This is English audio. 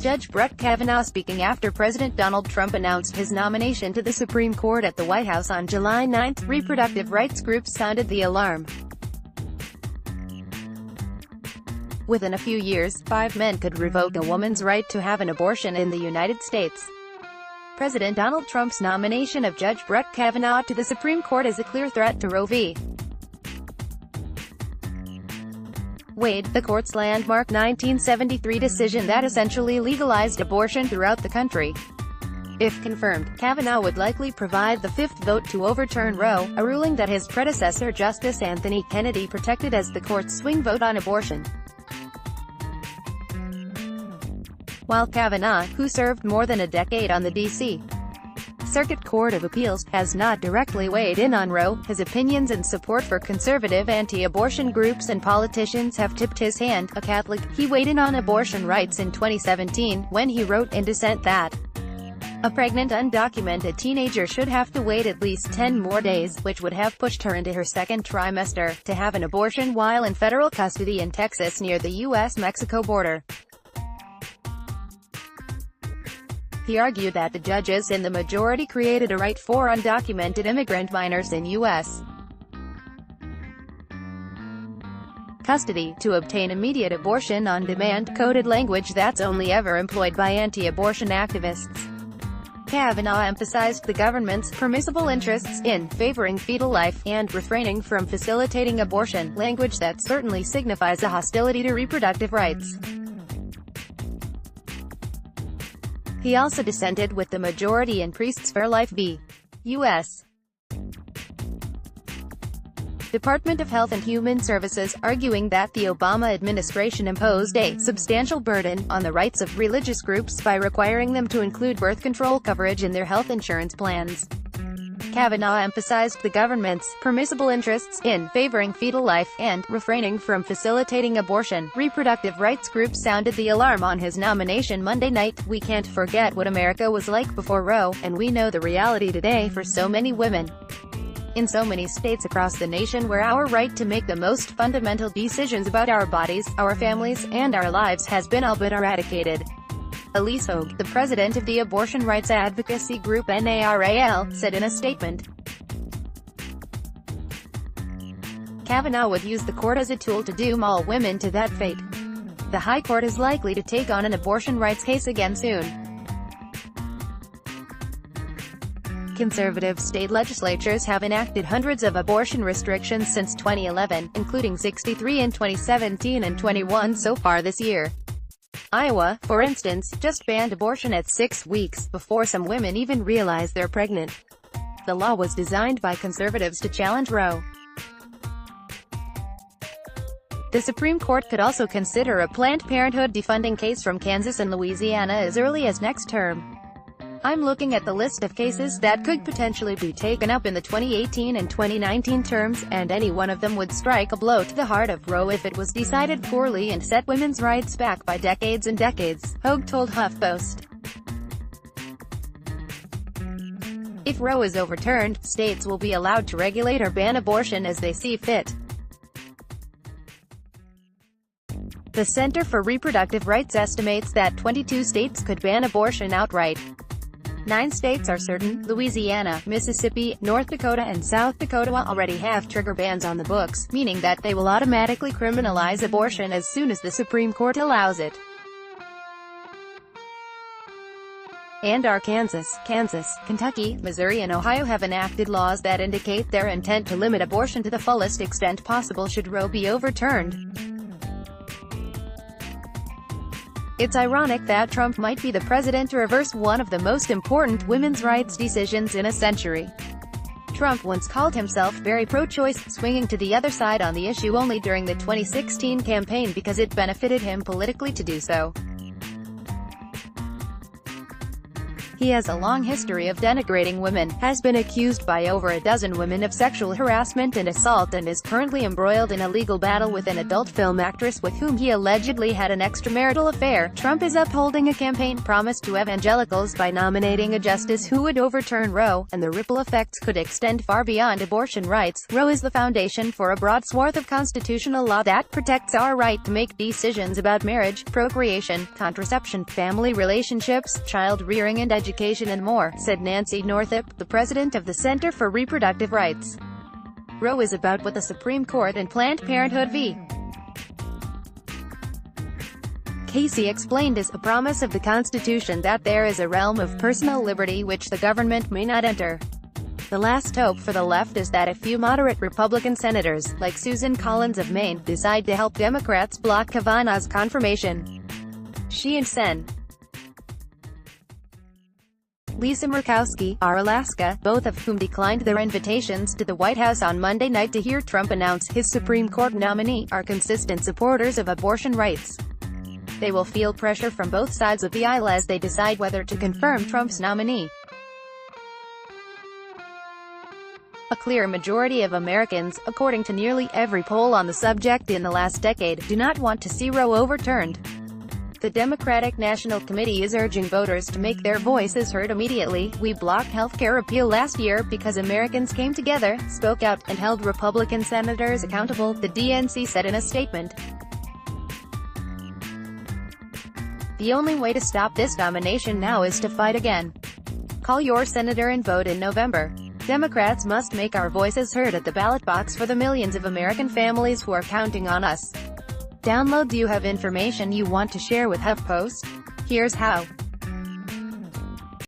Judge Brett Kavanaugh speaking after President Donald Trump announced his nomination to the Supreme Court at the White House on July 9. Reproductive rights groups sounded the alarm. Within a few years, 5 men could revoke a woman's right to have an abortion in the United States. President Donald Trump's nomination of Judge Brett Kavanaugh to the Supreme Court is a clear threat to Roe v. Wade, the court's landmark 1973 decision that essentially legalized abortion throughout the country. If confirmed, Kavanaugh would likely provide the 5th vote to overturn Roe, a ruling that his predecessor Justice Anthony Kennedy protected as the court's swing vote on abortion. While Kavanaugh, who served more than a decade on the D.C. Circuit Court of Appeals, has not directly weighed in on Roe, his opinions and support for conservative anti-abortion groups and politicians have tipped his hand. A Catholic, he weighed in on abortion rights in 2017, when he wrote in dissent that a pregnant undocumented teenager should have to wait at least 10 more days, which would have pushed her into her second trimester, to have an abortion while in federal custody in Texas near the U.S.-Mexico border. He argued that the judges in the majority created a right for undocumented immigrant minors in U.S. custody to obtain immediate abortion on demand, coded language that's only ever employed by anti-abortion activists. Kavanaugh emphasized the government's permissible interests in favoring fetal life and refraining from facilitating abortion, language that certainly signifies a hostility to reproductive rights. He also dissented with the majority in Priests for Life v. U.S. Department of Health and Human Services, arguing that the Obama administration imposed a substantial burden on the rights of religious groups by requiring them to include birth control coverage in their health insurance plans. Kavanaugh emphasized the government's permissible interests in favoring fetal life and refraining from facilitating abortion. Reproductive rights groups sounded the alarm on his nomination Monday night. "We can't forget what America was like before Roe, and we know the reality today for so many women in so many states across the nation where our right to make the most fundamental decisions about our bodies, our families, and our lives has been all but eradicated." Elise Hogue, the president of the abortion rights advocacy group NARAL, said in a statement. Kavanaugh would use the court as a tool to doom all women to that fate. The High Court is likely to take on an abortion rights case again soon. Conservative state legislatures have enacted hundreds of abortion restrictions since 2011, including 63 in 2017 and 21 so far this year. Iowa, for instance, just banned abortion at 6 weeks, before some women even realize they're pregnant. The law was designed by conservatives to challenge Roe. The Supreme Court could also consider a Planned Parenthood defunding case from Kansas and Louisiana as early as next term. "I'm looking at the list of cases that could potentially be taken up in the 2018 and 2019 terms, and any one of them would strike a blow to the heart of Roe if it was decided poorly and set women's rights back by decades and decades," Hogue told HuffPost. If Roe is overturned, states will be allowed to regulate or ban abortion as they see fit. The Center for Reproductive Rights estimates that 22 states could ban abortion outright. 9 states are certain: Louisiana, Mississippi, North Dakota and South Dakota already have trigger bans on the books, meaning that they will automatically criminalize abortion as soon as the Supreme Court allows it. And Arkansas, Kansas, Kentucky, Missouri and Ohio have enacted laws that indicate their intent to limit abortion to the fullest extent possible should Roe be overturned. It's ironic that Trump might be the president to reverse one of the most important women's rights decisions in a century. Trump once called himself very pro-choice, swinging to the other side on the issue only during the 2016 campaign because it benefited him politically to do so. He has a long history of denigrating women, has been accused by over a dozen women of sexual harassment and assault, and is currently embroiled in a legal battle with an adult film actress with whom he allegedly had an extramarital affair. Trump is upholding a campaign promise to evangelicals by nominating a justice who would overturn Roe, and the ripple effects could extend far beyond abortion rights. Roe is the foundation for a broad swath of constitutional law that protects our right to make decisions about marriage, procreation, contraception, family relationships, child rearing and education and more, said Nancy Northup, the president of the Center for Reproductive Rights. Roe is about what the Supreme Court and Planned Parenthood v. Casey explained as a promise of the Constitution that there is a realm of personal liberty which the government may not enter. The last hope for the left is that a few moderate Republican senators, like Susan Collins of Maine, decide to help Democrats block Kavanaugh's confirmation. She and Sen. Lisa Murkowski, are Alaska, both of whom declined their invitations to the White House on Monday night to hear Trump announce his Supreme Court nominee, are consistent supporters of abortion rights. They will feel pressure from both sides of the aisle as they decide whether to confirm Trump's nominee. A clear majority of Americans, according to nearly every poll on the subject in the last decade, do not want to see Roe overturned. The Democratic National Committee is urging voters to make their voices heard immediately. We blocked healthcare repeal last year because Americans came together, spoke out, and held Republican senators accountable, the DNC said in a statement. The only way to stop this nomination now is to fight again. Call your senator and vote in November. Democrats must make our voices heard at the ballot box for the millions of American families who are counting on us. Download. Do you have information you want to share with HuffPost? Here's how.